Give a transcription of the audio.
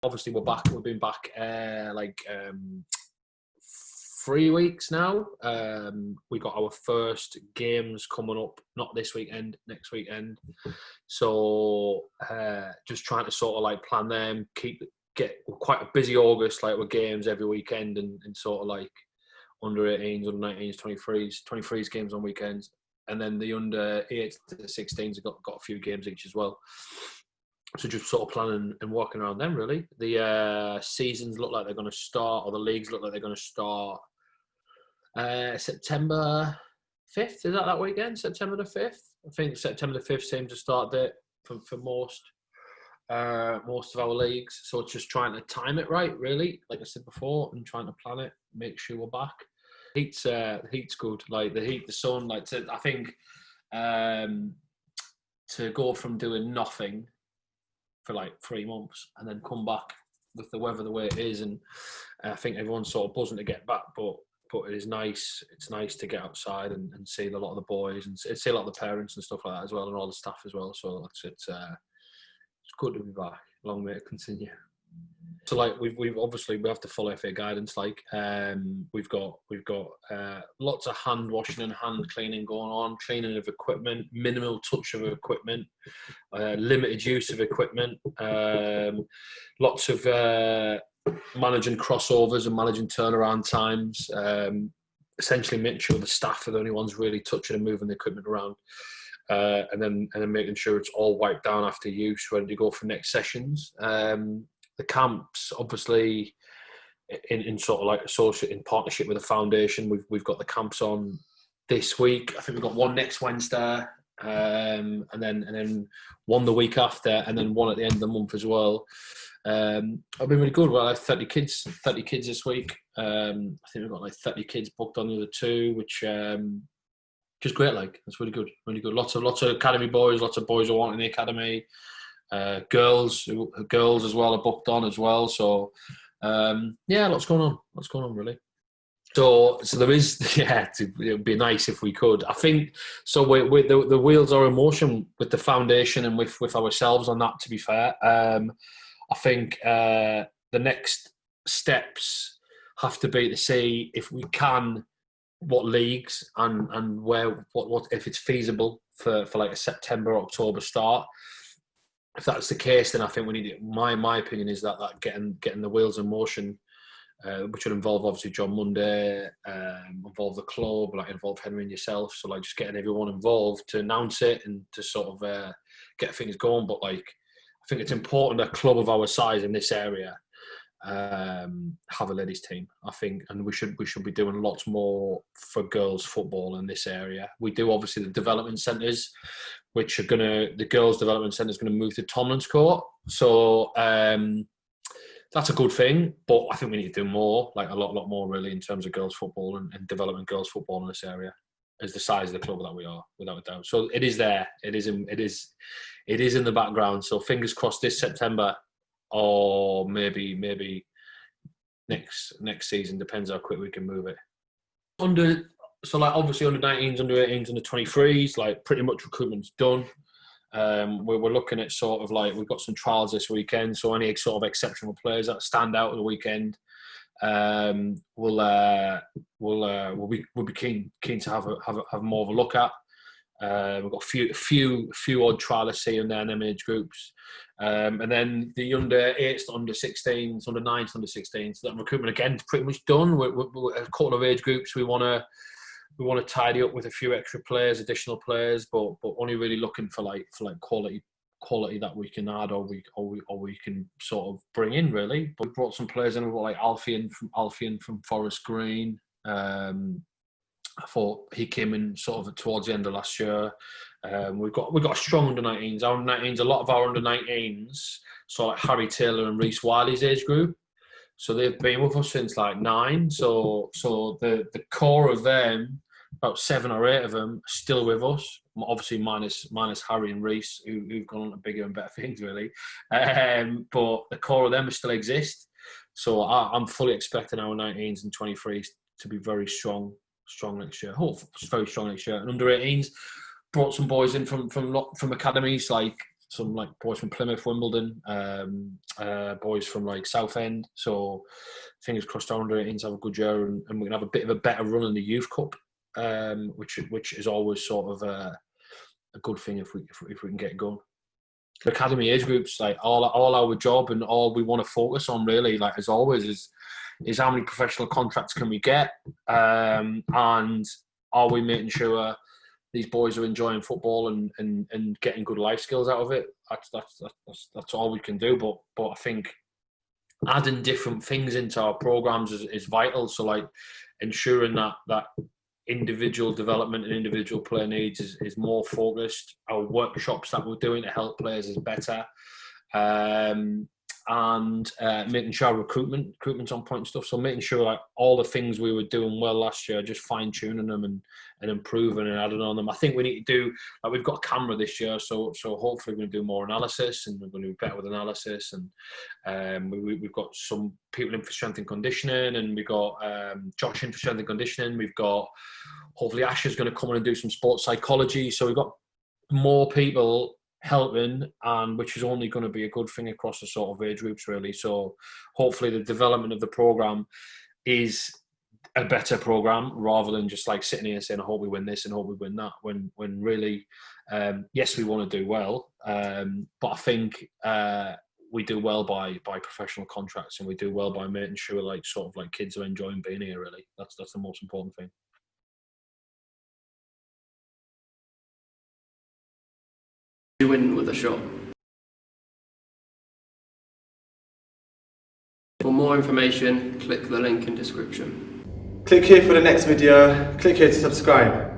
Obviously, we're back. We've been back 3 weeks now. We got our first games coming up, not this weekend, next weekend. So just trying to sort of like plan them, get quite a busy August, like with games every weekend and sort of like under 18s, under 19s, 23s games on weekends. And then the under 8s to 16s have got a few games each as well. So just sort of planning and working around them, really. The seasons look like they're going to start, or the leagues look like they're going to start September 5th. Is that weekend? September the 5th? I think September the 5th seems to start date for most of our leagues. So it's just trying to time it right, really, like I said before, and trying to plan it, make sure we're back. The heat's good. Like the heat, the sun. I think to go from doing nothing for like 3 months and then come back with the weather the way it is, and I think everyone's sort of buzzing to get back, but it is nice. It's nice to get outside and see a lot of the boys and see a lot of the parents and stuff like that as well, and all the staff as well. So it's good to be back. Long way to continue. So like we've obviously we have to follow FA guidance. Like we've got lots of hand washing and hand cleaning going on, cleaning of equipment, minimal touch of equipment, limited use of equipment, lots of managing crossovers and managing turnaround times. Essentially, making sure the staff are the only ones really touching and moving the equipment around, and then making sure it's all wiped down after use, ready to go for next sessions. The camps, obviously, in sort of like in partnership with the foundation, we've got the camps on this week. I think we've got one next Wednesday, and then one the week after, and then one at the end of the month as well. I've been really good. Well, I have 30 kids this week. I think we've got like 30 kids booked on the other two, which just great. Like that's really good, really good. Lots of academy boys, lots of boys who want in the academy. Girls as well are booked on as well. So lots going on really. So there is, it would be nice if we could. I think so. The wheels are in motion with the foundation and with ourselves on that. To be fair, I think the next steps have to be to see if we can, what leagues and where what if it's feasible for like a September October start. If that's the case, then I think we need. My opinion is that getting the wheels in motion, which would involve obviously John Monday, involve the club, like involve Henry and yourself. So like just getting everyone involved to announce it and to sort of get things going. But like I think it's important a club of our size in this area have a ladies team. I think, and we should be doing lots more for girls football in this area. We do obviously the development centres, which are the girls' development centre is going to move to Tomlin's Court. So that's a good thing, but I think we need to do more, like a lot more really, in terms of girls' football and developing girls' football in this area, as the size of the club that we are, without a doubt. So it is there. It is in the background. So fingers crossed this September, or maybe next season, depends how quick we can move it. Obviously under 19s, under 18s, under 23s, like pretty much recruitment's done. We're looking at sort of like, we've got some trials this weekend, so any sort of exceptional players that stand out at the weekend, we'll be keen to have more of a look at. We've got a few odd trialists see in there in them age groups, and then the under 8s, under 16s, under 9s, under 16s. So that recruitment again pretty much done. We're a couple of age groups we want to tidy up with a few extra players, additional players, but only really looking for quality that we can add or we can sort of bring in really. But we brought some players in. We've got like Alfian from Forest Green. I thought he came in sort of towards the end of last year. We've got a strong under 19s. Our under 19s, a lot of our under 19s, so like Harry Taylor and Reece Wiley's age group. So they've been with us since like 9. So the core of them, about 7 or 8 of them, are still with us. Obviously minus Harry and Reece, who've gone on to bigger and better things really. But the core of them still exist. So I'm fully expecting our 19s and 23s to be very strong next year. Hopefully very strong next year. And under 18s, brought some boys in from academies, like some like boys from Plymouth, Wimbledon, boys from like Southend. So fingers crossed our under-18s have a good year, and we can have a bit of a better run in the Youth Cup, which is always sort of a good thing if we can get going. The academy age groups, like all our job and all we want to focus on really, like as always, is how many professional contracts can we get, and are we making sure these boys are enjoying football and getting good life skills out of it. That's all we can do. But I think adding different things into our programs is vital. So like ensuring that individual development and individual player needs is more focused. Our workshops that we're doing to help players is better. And making sure recruitment's on point and stuff. So making sure like all the things we were doing well last year, just fine tuning them and improving and adding on them. I think we need to do like we've got a camera this year, so hopefully we're going to do more analysis and we're going to be better with analysis. And we've got some people in for strength and conditioning, and we've got Josh in for strength and conditioning. We've got hopefully Asher's going to come in and do some sports psychology. So we've got more people helping, and which is only going to be a good thing across the sort of age groups really. So hopefully the development of the program is a better program rather than just like sitting here saying I hope we win this and hope we win that, when really yes, we want to do well, but I think we do well by professional contracts, and we do well by making sure like sort of like kids are enjoying being here really. That's the most important thing. You win with a shot. For more information, click the link in description. Click here for the next video, click here to subscribe.